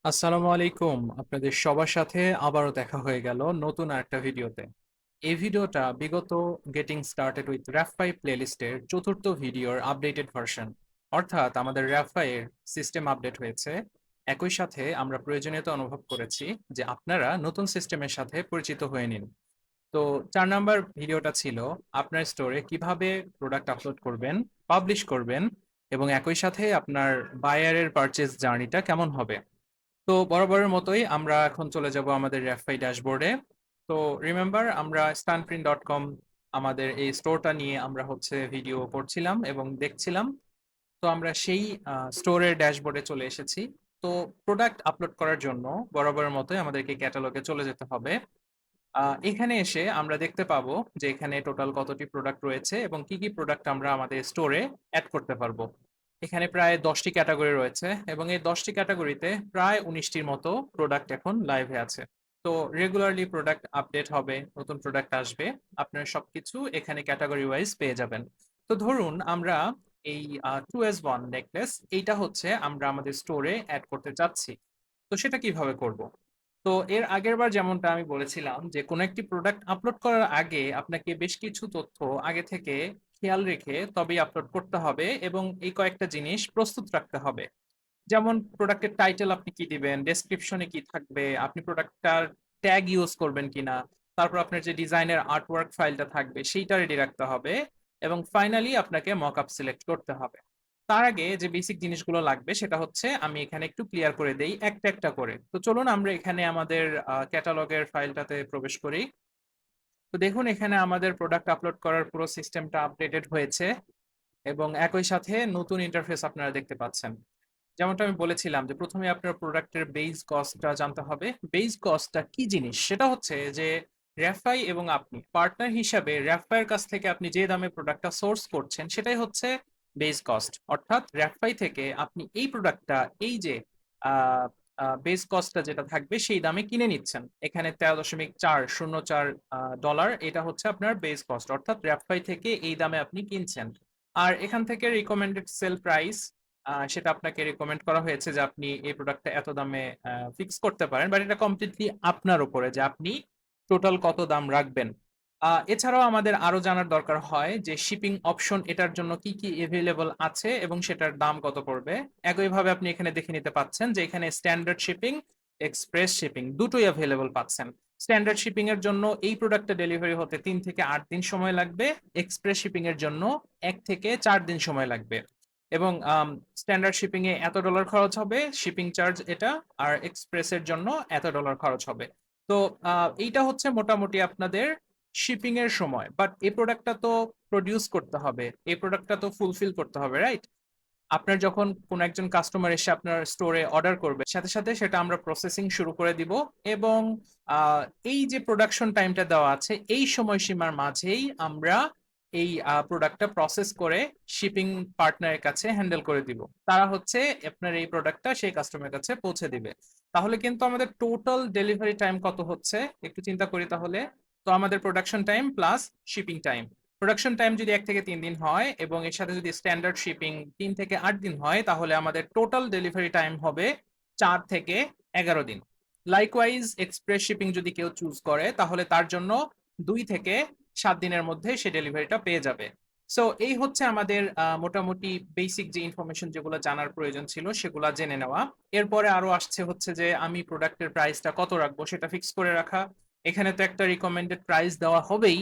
আসসালামু আলাইকুম। আপনাদের সবার সাথে আবারও দেখা হয়ে গেল নতুন আরেকটা ভিডিওতে। এই ভিডিওটা বিগত গেটিং স্টার্টেড উইথ র্যাফাই প্লেলিস্টের চতুর্থ ভিডিওর আপডেটেড ভার্সন। অর্থাৎ আমাদের র্যাফাইয়ের সিস্টেম আপডেট হয়েছে। একই সাথে আমরা প্রয়োজনীয়তা অনুভব করেছি যে আপনারা নতুন সিস্টেমের সাথে পরিচিত হয়ে নিন। তো ৪ নাম্বার ভিডিওটা ছিল আপনার স্টোরে কিভাবে প্রোডাক্ট আপলোড করবেন, পাবলিশ করবেন এবং একই সাথে আপনার বায়ারের পারচেজ জার্নিটা কেমন হবে। তো বরাবরের মতোই আমরা এখন চলে যাব আমাদের রেফাই ড্যাশবোর্ডে। তো রিমেম্বার আমরা stunprint.com আমাদের এই স্টোরটা নিয়ে আমরা হচ্ছে ভিডিও করছিলাম এবং দেখছিলাম। তো আমরা সেই স্টোরের ড্যাশবোর্ডে চলে এসেছি। তো প্রোডাক্ট আপলোড করার জন্য বরাবরের মতোই আমাদেরকে ক্যাটালগে চলে যেতে হবে। এখানে এসে আমরা দেখতে পাবো যে এখানে টোটাল কতটি প্রোডাক্ট রয়েছে এবং কি কি প্রোডাক্ট আমরা আমাদের স্টোরে অ্যাড করতে পারবো। এখানে প্রায় ১০টি ক্যাটাগরি রয়েছে এবং এই ১০টি ক্যাটাগরিতে প্রায় ১৯টির মতো প্রোডাক্ট এখন লাইভে আছে। তো রেগুলারলি প্রোডাক্ট আপডেট হবে, নতুন প্রোডাক্ট আসবে। আপনারা সবকিছু এখানে ক্যাটাগরি ওয়াইজ পেয়ে যাবেন। তো ধরুন আমরা এই 2S1 নেকলেস এইটা হচ্ছে আমরা আমাদের স্টোরে অ্যাড করতে চাচ্ছি। তো সেটা কিভাবে করব? তো এর আগেরবার যেমনটা আমি বলেছিলাম যে কোনো একটি প্রোডাক্ট আপলোড করার আগে আপনাকে বেশ কিছু তথ্য আগে থেকে খেয়াল রেখে তবেই আপলোড করতে হবে এবং এই কয়েকটা জিনিস প্রস্তুত রাখতে হবে। যেমন প্রোডাক্টের টাইটেল আপনি কি দিবেন, ডেসক্রিপশনে কি থাকবে, আপনি প্রোডাক্টটার ট্যাগ ইউজ করবেন কিনা, তারপর আপনার যে ডিজাইনের আর্টওয়ার্ক ফাইলটা থাকবে সেইটা রেডি রাখতে হবে এবং ফাইনালি আপনাকে মকআপ সিলেক্ট করতে হবে। তার আগে যে বেসিক জিনিসগুলো লাগবে সেটা হচ্ছে আমি এখানে একটু ক্লিয়ার করে দেই একটা একটা করে। তো চলুন আমরা এখানে আমাদের ক্যাটালগের ফাইলটাতে প্রবেশ করি। তো দেখুন এখানে আমাদের প্রোডাক্ট আপলোড করার পুরো সিস্টেমটা আপডেটেড হয়েছে এবং একই সাথে নতুন ইন্টারফেস আপনারা দেখতে পাচ্ছেন। যেমনটা আমি বলেছিলাম যে প্রথমে আপনার প্রোডাক্টের বেস কস্টটা জানতে হবে। বেস কস্টটা কি জিনিস? সেটা হচ্ছে যে র্যাফাই এবং আপনি পার্টনার হিসাবে র্যাফাইয়ের কাছ থেকে আপনি যে দামে প্রোডাক্টটা সোর্স করছেন সেটাই হচ্ছে বেস কস্ট। অর্থাৎ র্যাফাই থেকে আপনি এই প্রোডাক্টটা এই যে বেস কস্টটা যেটা থাকবে সেই দামে কিনে নিচ্ছেন। এখানে 13.404 ডলার এটা হচ্ছে আপনার বেস কস্ট। অর্থাৎ র্যাফাই থেকে এই দামে আপনি কিনছেন। আর এখান থেকে রিকমেন্ডেড সেল প্রাইস সেটা আপনাকে রিকমেন্ড করা হয়েছে যে আপনি এই প্রোডাক্টটা এত দামে ফিক্স করতে পারেন। বাট এটা কমপ্লিটলি আপনার উপরে যে আপনি টোটাল কত দাম রাখবেন। এছাড়াও আমাদের আরো জানার দরকার হয় যে শিপিং অপশন এটার জন্য কি, কি এভেইলেবল আছে এবং সেটার দাম কত পড়বে। একইভাবে আপনি এখানে দেখে নিতে পাচ্ছেন যে এখানে স্ট্যান্ডার্ড শিপিং, এক্সপ্রেস শিপিং দুটোই এভেইলেবল পাচ্ছেন। স্ট্যান্ডার্ড শিপিং এর জন্য এই প্রোডাক্টটা ডেলিভারি হতে ৩ থেকে ৮ দিন সময় লাগবে। এক্সপ্রেস শিপিং এর জন্য ১ থেকে ৪ দিন সময় লাগবে। এবং স্ট্যান্ডার্ড শিপিং এ এত ডলার খরচ হবে, শিপিং চার্জ এটা, আর এক্সপ্রেস এর জন্য এত ডলার খরচ হবে। তো এইটা হচ্ছে মোটামুটি আপনাদের শিপিং এর সময়। বাট এই প্রোডাক্টটা তো প্রোডিউস করতে হবে। এই প্রোডাক্টটা তো ফুলফিল করতে হবে, রাইট? আপনার যখন কোন একজন কাস্টমার এসে আপনার স্টোরে অর্ডার করবে সাথে সাথে সেটা আমরা প্রসেসিং শুরু করে দিব এবং আহ, এই যে প্রোডাকশন টাইমটা দেওয়া আছে এই সময়সীমার মাঝেই আমরা এই প্রোডাক্টটা প্রসেস করে শিপিং পার্টনারের কাছে হ্যান্ডেল করে দিব। তারা হচ্ছে আপনার এই প্রোডাক্টটা সেই কাস্টমারের কাছে পৌঁছে দিবে। তাহলে কিন্তু আমাদের টোটাল ডেলিভারি টাইম কত হচ্ছে একটু চিন্তা করি তাহলে। তো আমাদের production time plus shipping time, production time যদি ১ থেকে ৩ দিন হয় এবং এর সাথে যদি স্ট্যান্ডার্ড শিপিং ৩ থেকে ৮ দিন হয় তাহলে আমাদের টোটাল ডেলিভারি টাইম হবে ৪ থেকে ১১ দিন। লাইকওয়াইজ এক্সপ্রেস শিপিং যদি কেউ চুজ করে তাহলে তার জন্য ২ থেকে ৭ দিনের মধ্যে সে ডেলিভারিটা পেয়ে যাবে। সো এই হচ্ছে আমাদের মোটামুটি বেসিক যে ইনফরমেশন যেগুলো জানার প্রয়োজন ছিল সেগুলো জেনে নেওয়া। এরপরে আরো আসছে হচ্ছে যে আমি প্রোডাক্টের প্রাইসটা কত রাখবো সেটা ফিক্স করে রাখা। এখানে তো একটা রিকমেন্ডেড প্রাইস দেওয়া হবেই,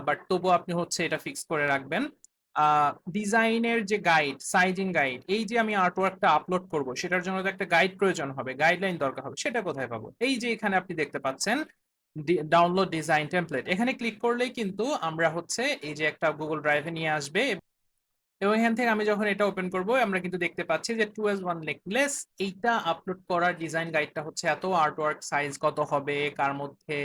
বাট তবুও আপনি হচ্ছে এটা ফিক্স করে রাখবেন। ডিজাইনের যে গাইড, সাইজিং গাইড, এই যে আমি আর্টওয়ার্কটা আপলোড করব সেটার জন্য তো একটা গাইড প্রয়োজন হবে, গাইডলাইন দরকার হবে, সেটা কোথায় পাবো? এই যে এখানে আপনি দেখতে পাচ্ছেন ডাউনলোড ডিজাইন টেমপ্লেট, এখানে ক্লিক করলেই কিন্তু আমরা হচ্ছে এই যে একটা গুগল ড্রাইভে নিয়ে আসবে এবং এখান থেকে আমি যখন এটা ওপেন করব আমরা কিন্তু দেখতে পাচ্ছি যে 2S1 নেকলেস এইটা আপলোড করার ডিজাইন গাইডটা হচ্ছে এত, আর্টওয়ার্ক সাইজ কত হবে, কার মধ্যে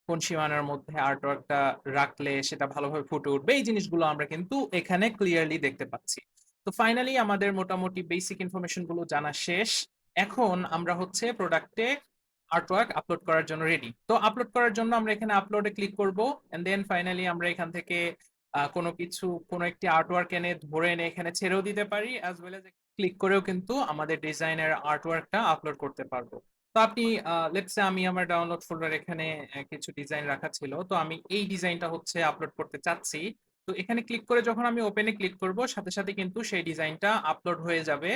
কোন সীমানার মধ্যে আর্টওয়ার্কটা রাখলে সেটা ভালোভাবে ফুটে উঠবে, এই জিনিসগুলো আমরা কিন্তু এখানে ক্লিয়ারলি দেখতে পাচ্ছি। তো ফাইনালি আমাদের মোটামুটি বেসিক ইনফরমেশন গুলো জানা শেষ। এখন আমরা হচ্ছে প্রোডাক্টে আর্টওয়ার্ক আপলোড করার জন্য রেডি। তো আপলোড করার জন্য আমরা এখানে আপলোডে ক্লিক করব এন্ড দেন ফাইনালি আমরা এখান থেকে কোনো কিছু কোনো একটি আর্টওয়ার্ক এনে ধরে এনে এখানে ছেড়েও দিতে পারি অ্যাজ ওয়েল এজ ক্লিক করেও কিন্তু আমাদের ডিজাইনের আর্টওয়ার্কটা আপলোড করতে পারবো। তো আপনি লেটস সে আমি আমার ডাউনলোড ফোল্ডার এখানে কিছু ডিজাইন রাখা ছিল। তো আমি এই ডিজাইনটা হচ্ছে আপলোড করতে চাচ্ছি। তো এখানে ক্লিক করে যখন আমি ওপেনে ক্লিক করব, সাথে সাথে কিন্তু সেই ডিজাইনটা আপলোড হয়ে যাবে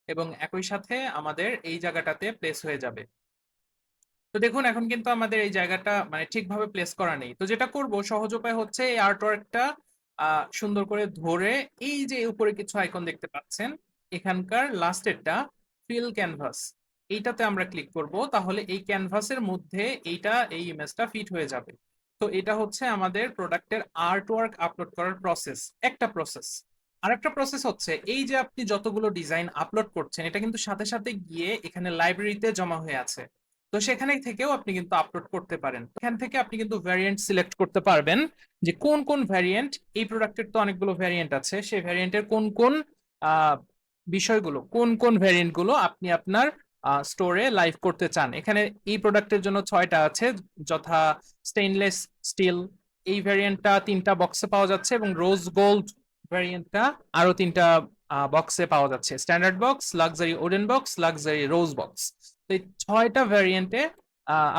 এবং একই সাথে আমাদের এই জায়গাটাতে প্লেস হয়ে যাবে। তো দেখুন এখন কিন্তু আমাদের এই জায়গাটা মানে ঠিকভাবে প্লেস করা নেই। তো যেটা করব সহজ উপায় হচ্ছে এই আর্টওয়ার্কটা সুন্দর করে ধরে এই যে উপরে কিছু আইকন দেখতে পাচ্ছেন, এখানকার লাস্টেরটা ফিল ক্যানভাস, এইটাতে আমরা ক্লিক করব। তাহলে এই ক্যানভাসের মধ্যে এই ইমেজটা ফিট হয়ে যাবে। তো এটা হচ্ছে আমাদের প্রোডাক্টের আর্টওয়ার্ক আপলোড করার প্রসেস, একটা প্রসেস। আরেকটা প্রসেস হচ্ছে এই যে আপনি যতগুলো ডিজাইন আপলোড করছেন, এটা কিন্তু সাথে সাথে গিয়ে এখানে লাইব্রেরিতে জমা হয়ে আছে। তো সেখানে থেকেও আপনি কিন্তু আপলোড করতে পারেন। এখান থেকে আপনি কিন্তু ভ্যারিয়েন্ট সিলেক্ট করতে পারবেন যে কোন কোন ভ্যারিয়েন্ট, এই প্রোডাক্টের তো অনেকগুলো ভ্যারিয়েন্ট আছে, সেই ভ্যারিয়েন্টের কোন কোন আহ, বিষয়গুলো, কোন কোন ভ্যারিয়েন্ট গুলো আপনি আপনার স্টোরে লাইভ করতে চান। এখানে এই প্রোডাক্টের জন্য 6টা আছে, যথা স্টেইনলেস স্টিল এই ভ্যারিয়েন্টটা 3টা বক্সে পাওয়া যাচ্ছে এবং রোজ গোল্ড ভ্যারিয়েন্টটা আরো 3টা বক্সে পাওয়া যাচ্ছে, standard box, luxury wooden box, luxury rose box. তো এই 6টা ভ্যারিয়েন্টে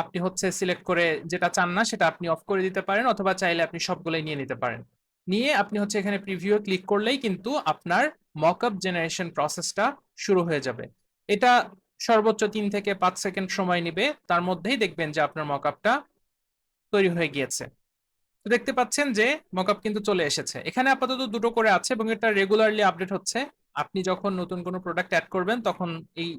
আপনি হচ্ছে সিলেক্ট করে যেটা চান না সেটা আপনি অফ করে দিতে পারেন, অথবা চাইলে আপনি সবগুলোই নিয়ে নিতে পারেন। নিয়ে আপনি হচ্ছে এখানে প্রিভিউ ক্লিক করলেই কিন্তু আপনার মকআপ জেনারেশন প্রসেসটা শুরু হয়ে যাবে। এটা সর্বোচ্চ 3 থেকে 5 সেকেন্ড সময় নেবে, তার মধ্যেই দেখবেন যে আপনার মকআপটা তৈরি হয়ে গিয়েছে। তো দেখতে পাচ্ছেন যে মকআপ কিন্তু চলে এসেছে। এখানে আপাতত দুটো করে আছে এবং এটা রেগুলারলি আপডেট হচ্ছে। আপনি যখন নতুন কোনো প্রোডাক্ট অ্যাড করবেন তখন এই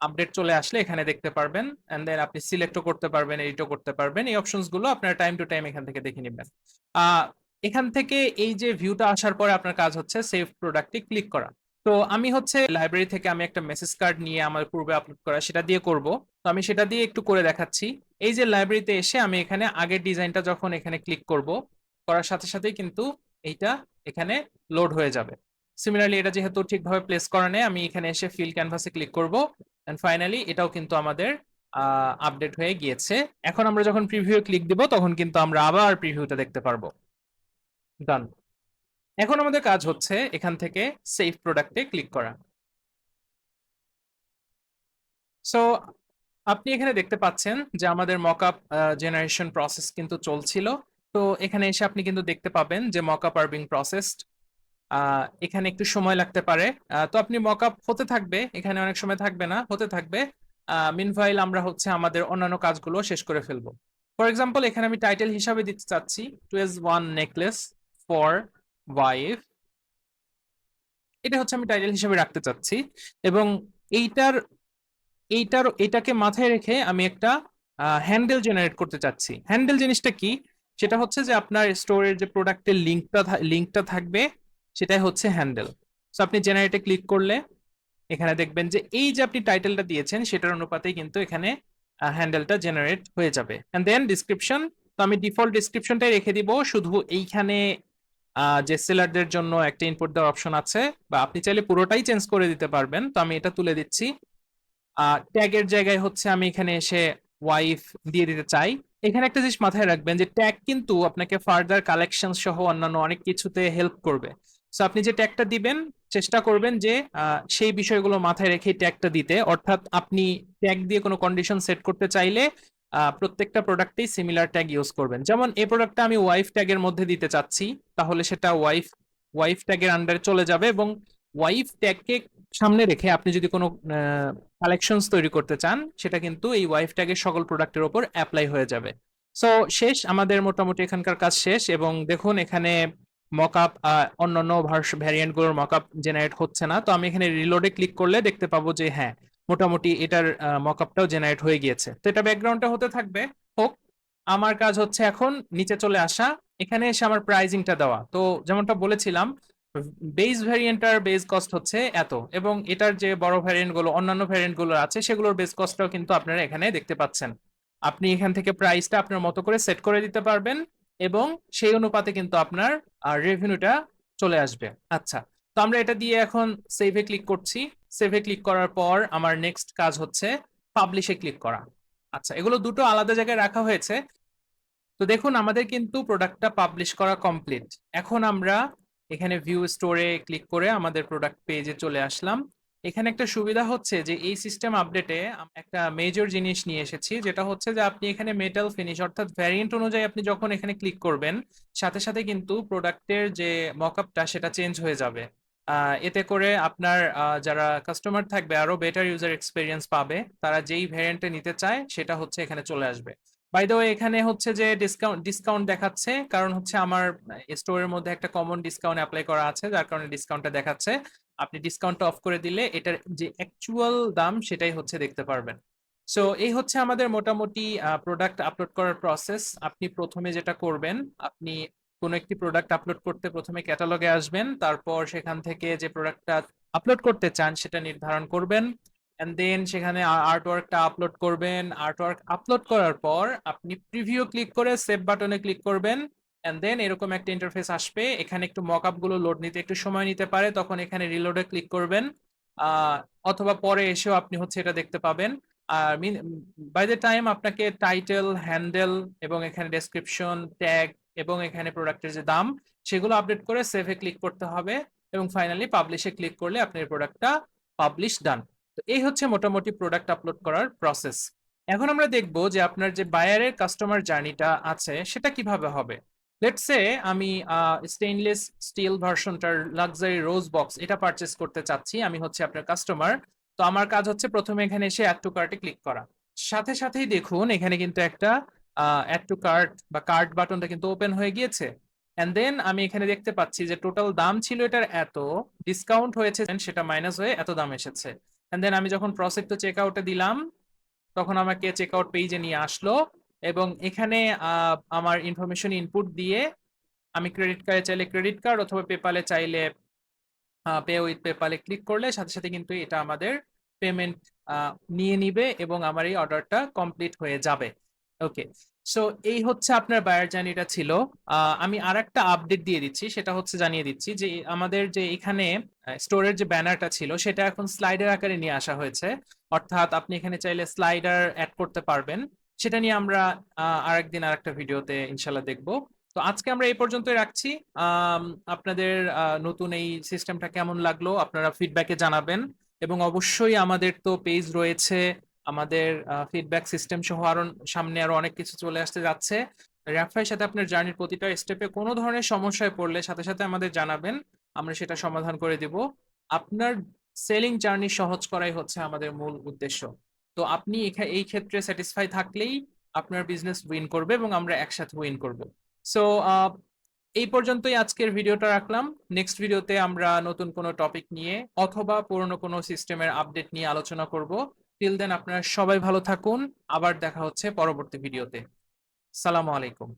আপডেট চলে আসলে এখানে দেখতে পারবেন, এন্ড দেন আপনি সিলেক্টও করতে পারবেন, এডিটও করতে পারবেন। এই অপশনস গুলো আপনার টাইম টু টাইম এখান থেকে দেখে নেবেন। আহ এখান থেকে এই যে ভিউটা আসার পরে আপনার কাজ হচ্ছে সেভ প্রোডাক্টে ক্লিক করা। তো আমি হচ্ছে লাইব্রেরি থেকে আমি একটা মেসেজ কার্ড নিয়ে আমার পূর্বে আপলোড করা সেটা দিয়ে করব। তো আমি সেটা দিয়ে একটু করে দেখাচ্ছি। এই যে লাইব্রেরিতে এসে আমি এখানে আগের ডিজাইনটা যখন এখানে ক্লিক করব, করার সাথে সাথেই কিন্তু এইটা এখানে লোড হয়ে যাবে। সিমিলারলি এটা যেহেতু ঠিকভাবে প্লেস করা নেই, আমি এখানে এসে ফিল ক্যানভাসে ক্লিক করব, এন্ড ফাইনালি এটাও কিন্তু আমাদের আপডেট হয়ে গিয়েছে। এখন আমরা যখন প্রিভিউ ক্লিক দিব তখন কিন্তু আমরা আবার প্রিভিউটা দেখতে পারবো। ডান। এখন আমাদের কাজ হচ্ছে এখান থেকে সেভ প্রোডাক্টে ক্লিক করা। সো আপনি এখানে দেখতে পাচ্ছেন যে আমাদের মকআপ জেনারেশন প্রসেস কিন্তু চলছিল। তো এখানে এসে আপনি কিন্তু দেখতে পাবেন যে মকআপ আর বিং প্রসেসড। এখানে একটু সময় লাগতে পারে। তো আপনি মকআপ হতে থাকবে, এখানে অনেক সময় থাকবে না, হতে থাকবে। মিনভাইল আমরা হচ্ছে আমাদের অন্যান্য কাজগুলো শেষ করে ফেলবো। ফর এক্সাম্পল এখানে আমি টাইটেল হিসাবে দিতে চাচ্ছি 2S1 নেকলেস ফর ওয়াইফ। এটা হচ্ছে আমি টাইটেল হিসাবে রাখতে চাচ্ছি এবং এইটার এটাকে মাথায় রেখে আমি একটা হ্যান্ডেল জেনারেট করতে চাচ্ছি। হ্যান্ডেল জিনিসটা কি? সেটা হচ্ছে যে আপনার স্টোরের যে প্রোডাক্টের লিঙ্কটা থাকবে, সেটাই হচ্ছে হ্যান্ডেল। সো আপনি জেনারেটে ক্লিক করলে এখানে দেখবেন যে এই যে আপনি টাইটেলটা দিয়েছেন সেটার অনুপাতেই কিন্তু এখানে হ্যান্ডেলটা জেনারেট হয়ে যাবে। এন্ড দেন ডিসক্রিপশন, তো আমি ডিফল্ট ডিসক্রিপশনটাই রেখে দিব। শুধু এইখানে যে সেলারদের জন্য একটা ইনপুট দেওয়ার অপশন আছে, বা আপনি চাইলে পুরোটাই চেঞ্জ করে দিতে পারবেন। তো আমি এটা তুলে দিচ্ছি। ট্যাগের জায়গায় হচ্ছে আমি এখানে এসে ওয়াইফ দিয়ে দিতে চাই। এখানে একটা জিনিস মাথায় রাখবেন যে ট্যাগ কিন্তু আপনাকে ফার্দার কালেকশন সহ অন্যান্য অনেক কিছুতে হেল্প করবে। সো আপনি যে ট্যাগটা দিবেন চেষ্টা করবেন যে সেই বিষয়গুলো মাথায় রেখে ট্যাগটা দিতে। অর্থাৎ আপনি ট্যাগ দিয়ে কোনো কন্ডিশন সেট করতে চাইলে প্রত্যেকটা প্রোডাক্টেই সিমিলার ট্যাগ ইউজ করবেন। যেমন এই প্রোডাক্টটা আমি ওয়াইফ ট্যাগের মধ্যে দিতে চাচ্ছি, তাহলে সেটা ওয়াইফ ট্যাগের আন্ডারে চলে যাবে এবং ওয়াইফ ট্যাগকে সামনে রেখে আপনি যদি কোনো কালেকশনস তৈরি করতে চান সেটা কিন্তু এই ওয়াইফ ট্যাগের সকল প্রোডাক্টের উপর অ্যাপ্লাই হয়ে যাবে। সো শেষ, আমাদের মোটামুটি এখানকার কাজ শেষ এবং দেখুন এখানে মকআপ অন্যান্য ভ্যারিয়েন্ট গুলোর মকআপ জেনারেট হচ্ছে না। তো আমি এখানে রিলোডে ক্লিক করলে দেখতে পাবো যে হ্যাঁ, মোটামুটি এটার মকআপটাও জেনারেট হয়ে গিয়েছে। তো এটা ব্যাকগ্রাউন্ডে হতে থাকবে, হোক। আমার কাজ হচ্ছে এখন নিচে চলে আসা, এখানে এসে আমার প্রাইজিংটা দেওয়া। তো যেমনটা বলেছিলাম, বেস ভ্যারিয়েন্টটার বেস কস্ট হচ্ছে এত, এবং এটার যে বড় ভ্যারিয়েন্ট গুলো অন্যান্য ভ্যারিয়েন্ট গুলো আছে সেগুলোর বেস কস্টটাও কিন্তু আপনারা এখানে দেখতে পাচ্ছেন। আপনি এখান থেকে প্রাইসটা আপনার মতো করে সেট করে দিতে পারবেন এবং সেই অনুপাতে কিন্তু আপনার রেভিনিউটা চলে আসবে। আচ্ছা, তো আমরা এটা দিয়ে এখন সেভে ক্লিক করছি। সেভে ক্লিক করার পর আমার নেক্সট কাজ হচ্ছে পাবলিশে ক্লিক করা। আচ্ছা, এগুলো দুটো আলাদা জায়গায় রাখা হয়েছে। তো দেখুন আমাদের কিন্তু প্রোডাক্টটা পাবলিশ করা কমপ্লিট। এখন আমরা এখানে ভিউ স্টোরে ক্লিক করে আমাদের প্রোডাক্ট পেজে চলে আসলাম। এখানে একটা সুবিধা হচ্ছে যে এই সিস্টেম আপডেটে একটা মেজর জিনিস নিয়ে এসেছি, যেটা হচ্ছে যে আপনি এখানে মেটাল ফিনিশ অর্থাৎ ভ্যারিয়েন্ট অনুযায়ী আপনি যখন এখানে ক্লিক করবেন, সাথে সাথে কিন্তু প্রোডাক্টের যে মকআপটা সেটা চেঞ্জ হয়ে যাবে। এতে করে আপনার যারা কাস্টমার থাকবে আরো বেটার ইউজার এক্সপিরিয়েন্স পাবে। তারা যেই ভ্যারিয়েন্টে নিতে চায় সেটা হচ্ছে এখানে চলে আসবে। বাই দ্য ওয়ে, এখানে হচ্ছে যে ডিসকাউন্ট ডিসকাউন্ট দেখাচ্ছে, কারণ হচ্ছে আমার স্টোরের মধ্যে একটা কমন ডিসকাউন্ট অ্যাপ্লাই করা আছে, যার কারণে ডিসকাউন্টটা দেখাচ্ছে। আপনি ডিসকাউন্টটা অফ করে দিলে এটার যে অ্যাকচুয়াল দাম সেটাই হচ্ছে দেখতে পারবেন। সো এই হচ্ছে আমাদের মোটামুটি প্রোডাক্ট আপলোড করার প্রসেস। আপনি প্রথমে যেটা করবেন, আপনি কোনো একটি প্রোডাক্ট আপলোড করতে প্রথমে ক্যাটালগে আসবেন, তারপর সেখান থেকে যে প্রোডাক্টটা আপলোড করতে চান সেটা নির্ধারণ করবেন, এন্ড দেন সেখানে আর্টওয়ার্কটা আপলোড করবেন। আর্টওয়ার্ক আপলোড করার পর আপনি প্রিভিউ ক্লিক করে সেভ বাটনে ক্লিক করবেন, এন্ড দেন এরকম একটা ইন্টারফেস আসবে। এখানে একটু মকআপ গুলো লোড নিতে একটু সময় নিতে পারে, তখন এখানে রিলোডে ক্লিক করবেন। আহ, অথবা পরে এসেও আপনি হচ্ছে এটা দেখতে পাবেন। আর বাই দ্য টাইম আপনাকে টাইটেল, হ্যান্ডেল এবং এখানে ডেসক্রিপশন, ট্যাগ এবং এখানে প্রোডাক্টের যে দাম সেগুলো আপডেট করে সেভে ক্লিক করতে হবে, এবং ফাইনালি পাবলিশে ক্লিক করলে আপনার প্রোডাক্টটা পাবলিশ ডান। তো এই হচ্ছে মোটামুটি প্রোডাক্ট আপলোড করার প্রসেস। এখন আমরা দেখব যে আপনার যে বায়ারের কাস্টমার জার্নিটা আছে সেটা কিভাবে হবে। লেটস সে আমি stainless steel ভার্সনটার luxury rose box এটা পারচেস করতে চাচ্ছি, আমি হচ্ছে আপনার কাস্টমার। তো আমার কাজ হচ্ছে প্রথমে এখানে এসে অ্যাড টু কার্টে ক্লিক করা। সাথে সাথেই দেখুন এখানে কিন্তু একটা অ্যাড টু কার্ট বা কার্ট বাটনটা কিন্তু ওপেন হয়ে গিয়েছে। এন্ড দেন আমি এখানে দেখতে পাচ্ছি যে টোটাল দাম ছিল এটার এত, ডিসকাউন্ট হয়েছে সেটা মাইনাস হয়ে এত দাম এসেছে। এন্ড দেন আমি যখন প্রসেস টু চেক আউটে দিলাম, তখন আমাকে চেক আউট পেজে নিয়ে আসলো, এবং এখানে আমার ইনফরমেশন ইনপুট দিয়ে আমি ক্রেডিট কার্ডে চাইলে ক্রেডিট কার্ড অথবা পেপালে চাইলে পে উইথ পেপালে ক্লিক করলে সাথে সাথে কিন্তু এটা আমাদের পেমেন্ট নিয়ে নিবে এবং আমার এই অর্ডারটা কমপ্লিট হয়ে যাবে। ওকে, সো এই হচ্ছে আপনার বায়ার জার্নিটা ছিল। আমি আর একটা আপডেট দিয়ে দিচ্ছি, সেটা হচ্ছে জানিয়ে দিচ্ছি যে আমাদের যে এখানে স্টোরের যে ব্যানারটা ছিল সেটা এখন স্লাইডার আকারে নিয়ে আসা হয়েছে। অর্থাৎ আপনি এখানে চাইলে স্লাইডার অ্যাড করতে পারবেন। সেটা নিয়ে আমরা আরেকদিন আরেকটা ভিডিওতে ইনশাল্লাহ দেখবো। তো আজকে আমরা এই পর্যন্তই রাখছি। আম, আপনাদের নতুন এই সিস্টেমটা কেমন লাগলো আপনারা ফিডব্যাকে জানাবেন, এবং অবশ্যই আমাদের তো পেজ রয়েছে, আমাদের ফিডব্যাক সিস্টেম সহ আরো সামনে আরো অনেক কিছু চলে আসতে যাচ্ছে। র্যাফাইয়ের সাথে আপনার জার্নির প্রতিটা স্টেপে কোনো ধরনের সমস্যায় পড়লে সাথে সাথে আমাদের জানাবেন, আমরা সেটা সমাধান করে দিব। আপনার সেলিং জার্নি সহজ করাই হচ্ছে আমাদের মূল উদ্দেশ্য। তো আপনি এই ক্ষেত্রে স্যাটিসফাই থাকলেই আপনার বিজনেস উইন করবে এবং আমরা একসাথে উইন করব। সো এই পর্যন্তই আজকের ভিডিওটা রাখলাম। নেক্সট ভিডিওতে আমরা নতুন কোনো টপিক নিয়ে অথবা পুরনো কোনো সিস্টেমের আপডেট নিয়ে আলোচনা করব। টিল দেন আপনারা সবাই ভালো থাকুন। আবার দেখা হচ্ছে পরবর্তী ভিডিওতে। সালামু আলাইকুম।